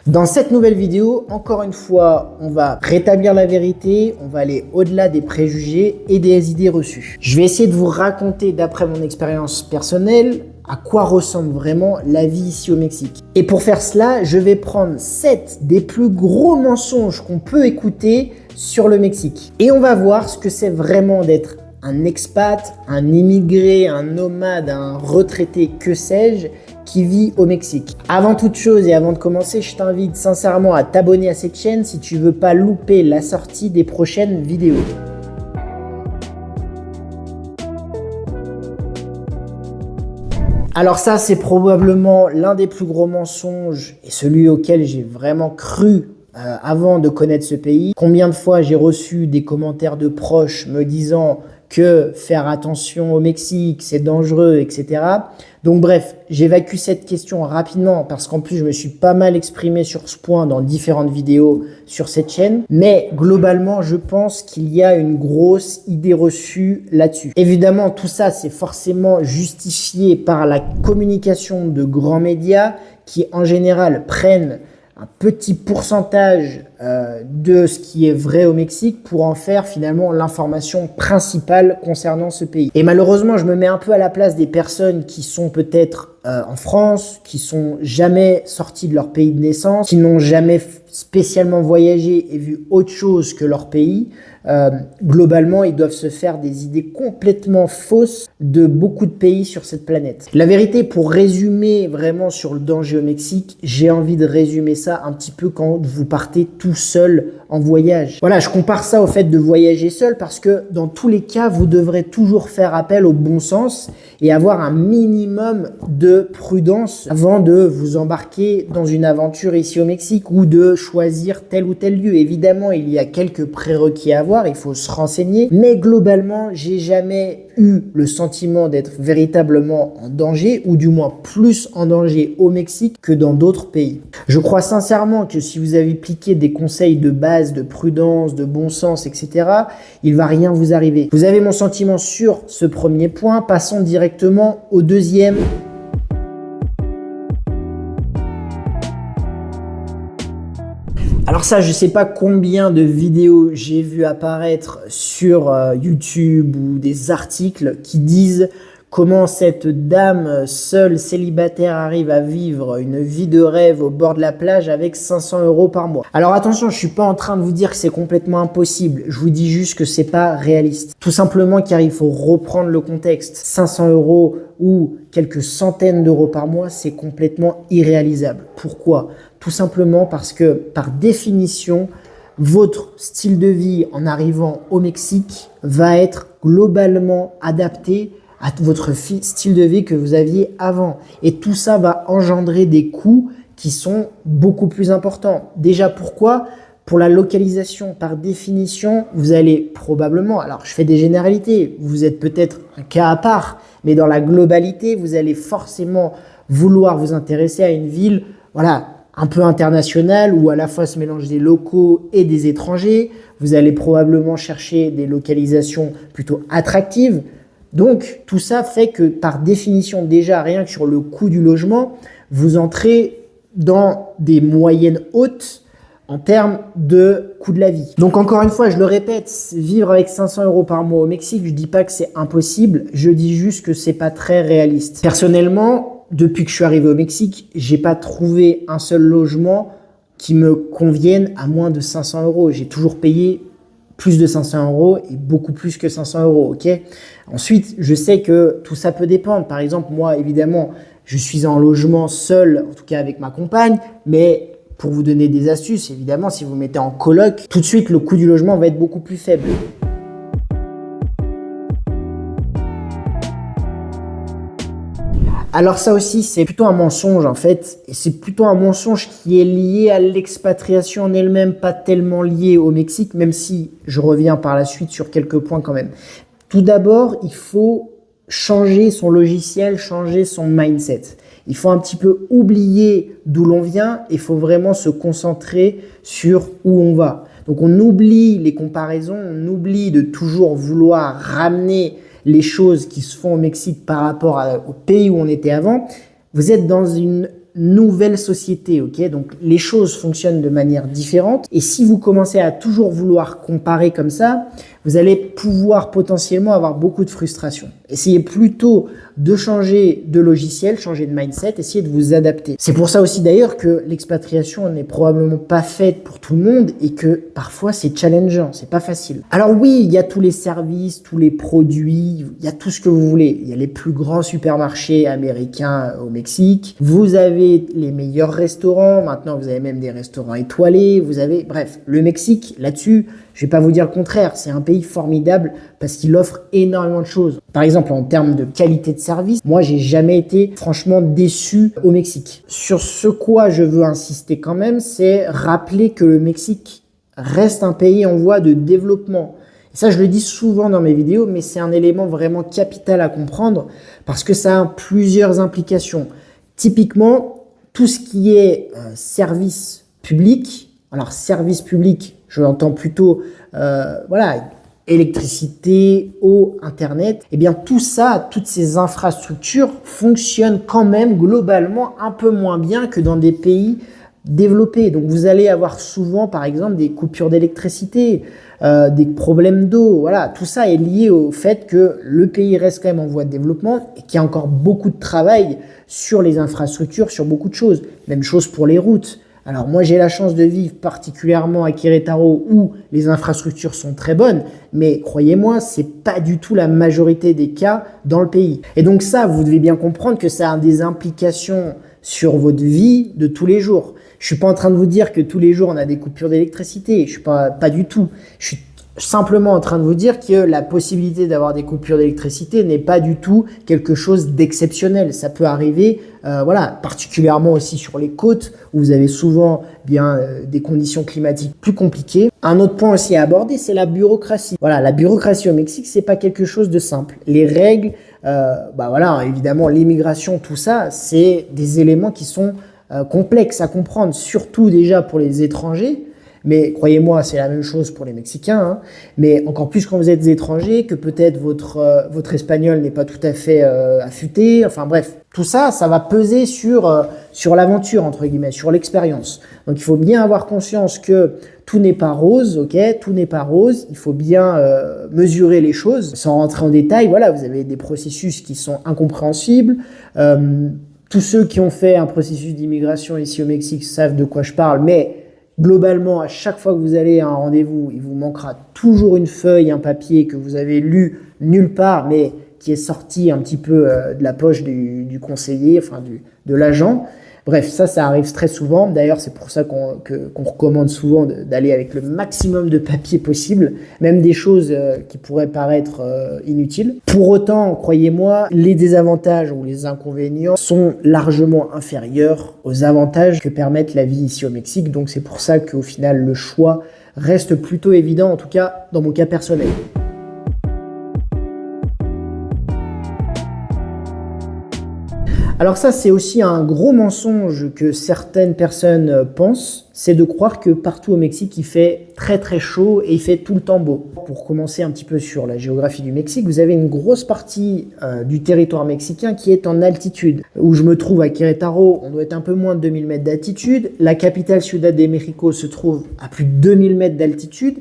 Dans cette nouvelle vidéo, encore une fois, on va rétablir la vérité, on va aller au-delà des préjugés et des idées reçues. Je vais essayer de vous raconter, d'après mon expérience personnelle, à quoi ressemble vraiment la vie ici au Mexique. Et pour faire cela, je vais prendre 7 des plus gros mensonges qu'on peut écouter sur le Mexique. Et on va voir ce que c'est vraiment d'être un expat, un immigré, un nomade, un retraité, que sais-je, qui vit au Mexique. Avant toute chose et avant de commencer, je t'invite sincèrement à t'abonner à cette chaîne si tu veux pas louper la sortie des prochaines vidéos. Alors ça, c'est probablement l'un des plus gros mensonges et celui auquel j'ai vraiment cru avant de connaître ce pays. Combien de fois j'ai reçu des commentaires de proches me disant que faire attention au Mexique, c'est dangereux, etc. Donc bref, j'évacue cette question rapidement parce qu'en plus, je me suis pas mal exprimé sur ce point dans différentes vidéos sur cette chaîne. Mais globalement, je pense qu'il y a une grosse idée reçue là-dessus. Évidemment, tout ça, c'est forcément justifié par la communication de grands médias qui, en général, prennent un petit pourcentage de ce qui est vrai au Mexique pour en faire finalement l'information principale concernant ce pays. Et malheureusement, je me mets un peu à la place des personnes qui sont peut-être en France, qui sont jamais sorties de leur pays de naissance, qui n'ont jamais spécialement voyagé et vu autre chose que leur pays. Globalement, ils doivent se faire des idées complètement fausses de beaucoup de pays sur cette planète. La vérité, pour résumer vraiment sur le danger au Mexique, j'ai envie de résumer ça un petit peu quand vous partez tout seul en voyage. Voilà, je compare ça au fait de voyager seul parce que dans tous les cas, vous devrez toujours faire appel au bon sens et avoir un minimum de prudence avant de vous embarquer dans une aventure ici au Mexique ou de choisir tel ou tel lieu. Évidemment, il y a quelques prérequis à avoir, il faut se renseigner, mais globalement, j'ai jamais eu le sentiment d'être véritablement en danger, ou du moins plus en danger au Mexique que dans d'autres pays. Je crois sincèrement que si vous avez appliqué des conseils de base, de prudence, de bon sens, etc., il va rien vous arriver. Vous avez mon sentiment sur ce premier point, passons directement au deuxième. Alors ça, je sais pas combien de vidéos j'ai vu apparaître sur YouTube ou des articles qui disent comment cette dame seule célibataire arrive à vivre une vie de rêve au bord de la plage avec 500 € par mois. Alors attention, je suis pas en train de vous dire que c'est complètement impossible. Je vous dis juste que c'est pas réaliste. Tout simplement car il faut reprendre le contexte. 500 € ou quelques centaines d'euros par mois, c'est complètement irréalisable. Pourquoi ? Tout simplement parce que, par définition, votre style de vie en arrivant au Mexique va être globalement adapté à votre style de vie que vous aviez avant. Et tout ça va engendrer des coûts qui sont beaucoup plus importants. Déjà, pourquoi ? Pour la localisation, par définition, vous allez probablement, alors je fais des généralités, vous êtes peut-être un cas à part, mais dans la globalité, vous allez forcément vouloir vous intéresser à une ville, voilà, un peu international où à la fois se mélangent des locaux et des étrangers. Vous allez probablement chercher des localisations plutôt attractives. Donc, tout ça fait que par définition, déjà, rien que sur le coût du logement, vous entrez dans des moyennes hautes en termes de coût de la vie. Donc, encore une fois, je le répète, vivre avec 500 € par mois au Mexique, je dis pas que c'est impossible, je dis juste que c'est pas très réaliste. Personnellement, depuis que je suis arrivé au Mexique, j'ai pas trouvé un seul logement qui me convienne à moins de 500 €. J'ai toujours payé plus de 500 € et beaucoup plus que 500 €, ok ? Ensuite, je sais que tout ça peut dépendre. Par exemple, moi, évidemment, je suis en logement seul, en tout cas avec ma compagne, mais pour vous donner des astuces, évidemment, si vous mettez en coloc, tout de suite, le coût du logement va être beaucoup plus faible. Alors ça aussi, c'est plutôt un mensonge en fait, et c'est plutôt un mensonge qui est lié à l'expatriation en elle-même, pas tellement lié au Mexique, même si je reviens par la suite sur quelques points quand même. Tout d'abord, il faut changer son logiciel, changer son mindset. Il faut un petit peu oublier d'où l'on vient et il faut vraiment se concentrer sur où on va. Donc on oublie les comparaisons, on oublie de toujours vouloir ramener les choses qui se font au Mexique par rapport au pays où on était avant. Vous êtes dans une nouvelle société, ok? Donc les choses fonctionnent de manière différente et si vous commencez à toujours vouloir comparer comme ça, vous allez pouvoir potentiellement avoir beaucoup de frustration. Essayez plutôt de changer de logiciel, changer de mindset, essayez de vous adapter. C'est pour ça aussi d'ailleurs que l'expatriation n'est probablement pas faite pour tout le monde et que parfois c'est challengeant, c'est pas facile. Alors oui, il y a tous les services, tous les produits, il y a tout ce que vous voulez. Il y a les plus grands supermarchés américains au Mexique, vous avez les meilleurs restaurants, maintenant vous avez même des restaurants étoilés, vous avez, bref, le Mexique, là-dessus, je vais pas vous dire le contraire, c'est un pays formidable parce qu'il offre énormément de choses. Par exemple, en termes de qualité de service, moi, j'ai jamais été franchement déçu au Mexique. Sur ce quoi je veux insister quand même, c'est rappeler que le Mexique reste un pays en voie de développement. Et ça, je le dis souvent dans mes vidéos, mais c'est un élément vraiment capital à comprendre parce que ça a plusieurs implications. Typiquement, tout ce qui est service public, alors service public, je l'entends plutôt, électricité, eau, internet, eh bien tout ça, toutes ces infrastructures fonctionnent quand même globalement un peu moins bien que dans des pays développés. Donc vous allez avoir souvent par exemple des coupures d'électricité, des problèmes d'eau, voilà, tout ça est lié au fait que le pays reste quand même en voie de développement et qu'il y a encore beaucoup de travail sur les infrastructures, sur beaucoup de choses. Même chose pour les routes. Alors moi j'ai la chance de vivre particulièrement à Querétaro où les infrastructures sont très bonnes, mais croyez-moi, c'est pas du tout la majorité des cas dans le pays. Et donc ça, vous devez bien comprendre que ça a des implications sur votre vie de tous les jours. Je suis pas en train de vous dire que tous les jours on a des coupures d'électricité, je suis pas du tout. Je suis simplement en train de vous dire que la possibilité d'avoir des coupures d'électricité n'est pas du tout quelque chose d'exceptionnel. Ça peut arriver, particulièrement aussi sur les côtes où vous avez souvent des conditions climatiques plus compliquées. Un autre point aussi à aborder, c'est la bureaucratie. Voilà, la bureaucratie au Mexique, c'est pas quelque chose de simple. Les règles, évidemment, l'immigration, tout ça, c'est des éléments qui sont complexes à comprendre, surtout déjà pour les étrangers. Mais croyez-moi, c'est la même chose pour les Mexicains, hein. Mais encore plus quand vous êtes étranger, que peut-être votre espagnol n'est pas tout à fait affûté. Enfin bref, tout ça, ça va peser sur l'aventure, entre guillemets, sur l'expérience. Donc il faut bien avoir conscience que tout n'est pas rose, ok? Tout n'est pas rose. Il faut bien mesurer les choses sans rentrer en détail. Voilà, vous avez des processus qui sont incompréhensibles. Tous ceux qui ont fait un processus d'immigration ici au Mexique savent de quoi je parle, mais globalement, à chaque fois que vous allez à un rendez-vous, il vous manquera toujours une feuille, un papier que vous avez lu nulle part, mais qui est sorti un petit peu de la poche du conseiller, enfin de l'agent. Bref, ça arrive très souvent. D'ailleurs, c'est pour ça qu'on recommande souvent d'aller avec le maximum de papier possible, même des choses qui pourraient paraître inutiles. Pour autant, croyez-moi, les désavantages ou les inconvénients sont largement inférieurs aux avantages que permettent la vie ici au Mexique. Donc, c'est pour ça qu'au final, le choix reste plutôt évident, en tout cas dans mon cas personnel. Alors ça, c'est aussi un gros mensonge que certaines personnes pensent, c'est de croire que partout au Mexique, il fait très très chaud et il fait tout le temps beau. Pour commencer un petit peu sur la géographie du Mexique, vous avez une grosse partie du territoire mexicain qui est en altitude. Où je me trouve à Querétaro, on doit être un peu moins de 2000 mètres d'altitude. La capitale Ciudad de México se trouve à plus de 2000 mètres d'altitude.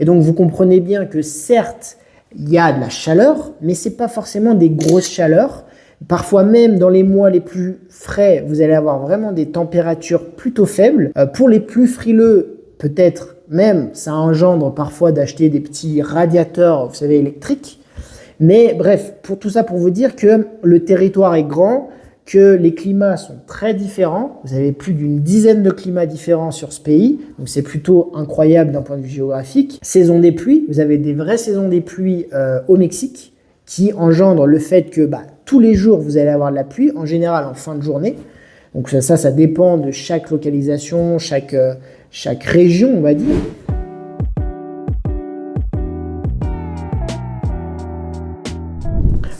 Et donc vous comprenez bien que certes, il y a de la chaleur, mais c'est pas forcément des grosses chaleurs. Parfois même dans les mois les plus frais, vous allez avoir vraiment des températures plutôt faibles. Pour les plus frileux, peut-être même ça engendre parfois d'acheter des petits radiateurs, vous savez, électriques. Mais bref, pour tout ça, pour vous dire que le territoire est grand, que les climats sont très différents. Vous avez plus d'une dizaine de climats différents sur ce pays, donc c'est plutôt incroyable d'un point de vue géographique. Saison des pluies, vous avez des vraies saisons des pluies au Mexique qui engendrent le fait que tous les jours, vous allez avoir de la pluie, en général en fin de journée. Donc ça dépend de chaque localisation, chaque région, on va dire.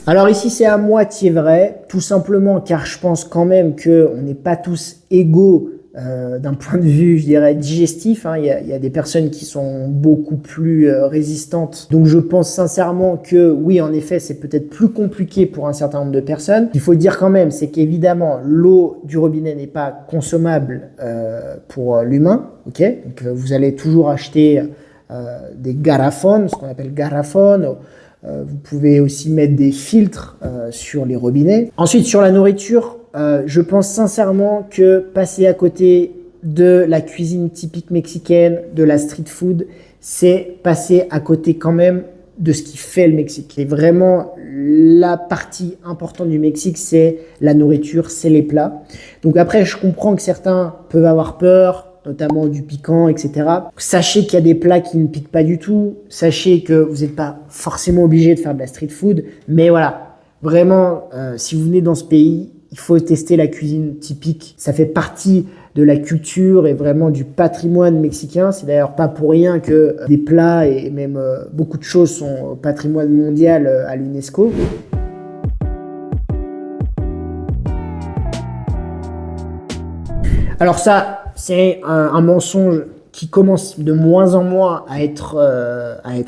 Alors ici, c'est à moitié vrai, tout simplement car je pense quand même qu'on n'est pas tous égaux d'un point de vue, je dirais, digestif. Hein. Il y a des personnes qui sont beaucoup plus résistantes. Donc, je pense sincèrement que, oui, en effet, c'est peut-être plus compliqué pour un certain nombre de personnes. Il faut le dire quand même, c'est qu'évidemment, l'eau du robinet n'est pas consommable pour l'humain. Okay, donc, vous allez toujours acheter des garrafones, ce qu'on appelle garrafones. Vous pouvez aussi mettre des filtres sur les robinets. Ensuite, sur la nourriture, je pense sincèrement que passer à côté de la cuisine typique mexicaine, de la street food, c'est passer à côté quand même de ce qui fait le Mexique. Et vraiment, la partie importante du Mexique, c'est la nourriture, c'est les plats. Donc après, je comprends que certains peuvent avoir peur, notamment du piquant, etc. Sachez qu'il y a des plats qui ne piquent pas du tout. Sachez que vous n'êtes pas forcément obligé de faire de la street food. Mais voilà, vraiment, si vous venez dans ce pays, il faut tester la cuisine typique. Ça fait partie de la culture et vraiment du patrimoine mexicain. C'est d'ailleurs pas pour rien que des plats et même beaucoup de choses sont au patrimoine mondial à l'UNESCO. Alors ça, c'est un mensonge qui commence de moins en moins à être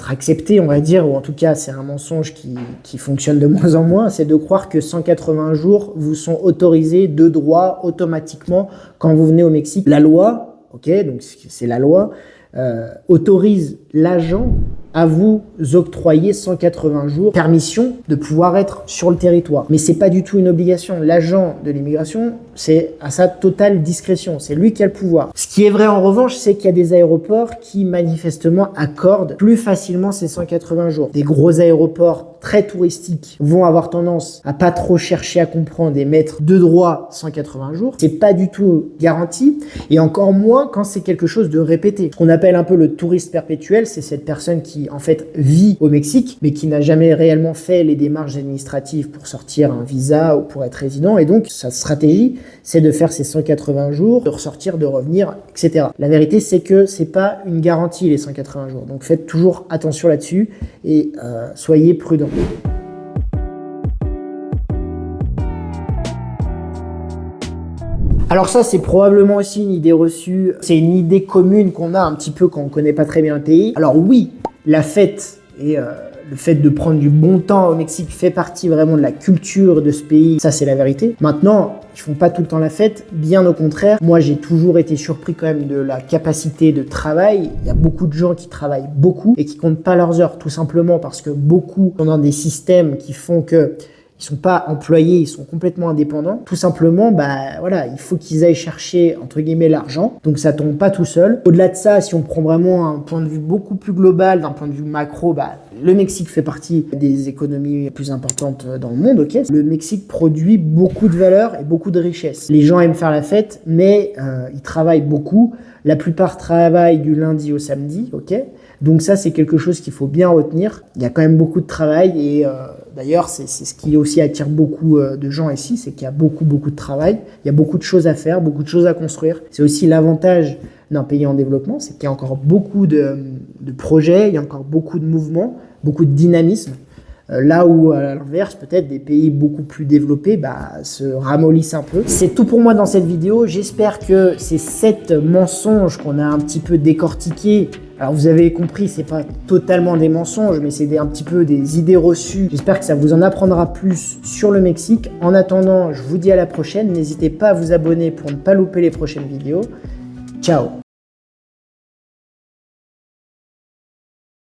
accepté, on va dire, ou en tout cas, c'est un mensonge qui fonctionne de moins en moins, c'est de croire que 180 jours vous sont autorisés de droit automatiquement quand vous venez au Mexique. La loi, ok, donc c'est la loi, autorise l'agent à vous octroyer 180 jours permission de pouvoir être sur le territoire. Mais c'est pas du tout une obligation. L'agent de l'immigration, c'est à sa totale discrétion. C'est lui qui a le pouvoir. Ce qui est vrai en revanche, c'est qu'il y a des aéroports qui manifestement accordent plus facilement ces 180 jours. Des gros aéroports très touristiques vont avoir tendance à pas trop chercher à comprendre et mettre de droit 180 jours. C'est pas du tout garanti et encore moins quand c'est quelque chose de répété. Ce qu'on appelle un peu le touriste perpétuel, c'est cette personne qui en fait vit au Mexique mais qui n'a jamais réellement fait les démarches administratives pour sortir un visa ou pour être résident et donc sa stratégie c'est de faire ces 180 jours, de ressortir, de revenir, etc. La vérité c'est que c'est pas une garantie les 180 jours donc faites toujours attention là-dessus et soyez prudents. Alors ça, c'est probablement aussi une idée reçue. C'est une idée commune qu'on a un petit peu quand on connaît pas très bien le pays. Alors oui, la fête et le fait de prendre du bon temps au Mexique fait partie vraiment de la culture de ce pays. Ça, c'est la vérité. Maintenant, ils font pas tout le temps la fête. Bien au contraire. Moi, j'ai toujours été surpris quand même de la capacité de travail. Il y a beaucoup de gens qui travaillent beaucoup et qui comptent pas leurs heures, tout simplement parce que beaucoup sont dans des systèmes qui font que ils sont pas employés, ils sont complètement indépendants. Tout simplement, voilà, il faut qu'ils aillent chercher, entre guillemets, l'argent. Donc, ça tombe pas tout seul. Au-delà de ça, si on prend vraiment un point de vue beaucoup plus global, d'un point de vue macro, le Mexique fait partie des économies les plus importantes dans le monde, ok. Le Mexique produit beaucoup de valeur et beaucoup de richesses. Les gens aiment faire la fête, mais ils travaillent beaucoup. La plupart travaillent du lundi au samedi, ok. Donc ça, c'est quelque chose qu'il faut bien retenir. Il y a quand même beaucoup de travail et d'ailleurs, c'est ce qui aussi attire beaucoup de gens ici, c'est qu'il y a beaucoup de travail. Il y a beaucoup de choses à faire, beaucoup de choses à construire. C'est aussi l'avantage d'un pays en développement, c'est qu'il y a encore beaucoup de projets, il y a encore beaucoup de mouvements, beaucoup de dynamisme. Là où, à l'inverse, peut-être des pays beaucoup plus développés se ramollissent un peu. C'est tout pour moi dans cette vidéo. J'espère que ces 7 mensonges qu'on a un petit peu décortiqués, alors vous avez compris, c'est pas totalement des mensonges, mais c'est un petit peu des idées reçues. J'espère que ça vous en apprendra plus sur le Mexique. En attendant, je vous dis à la prochaine. N'hésitez pas à vous abonner pour ne pas louper les prochaines vidéos. Ciao!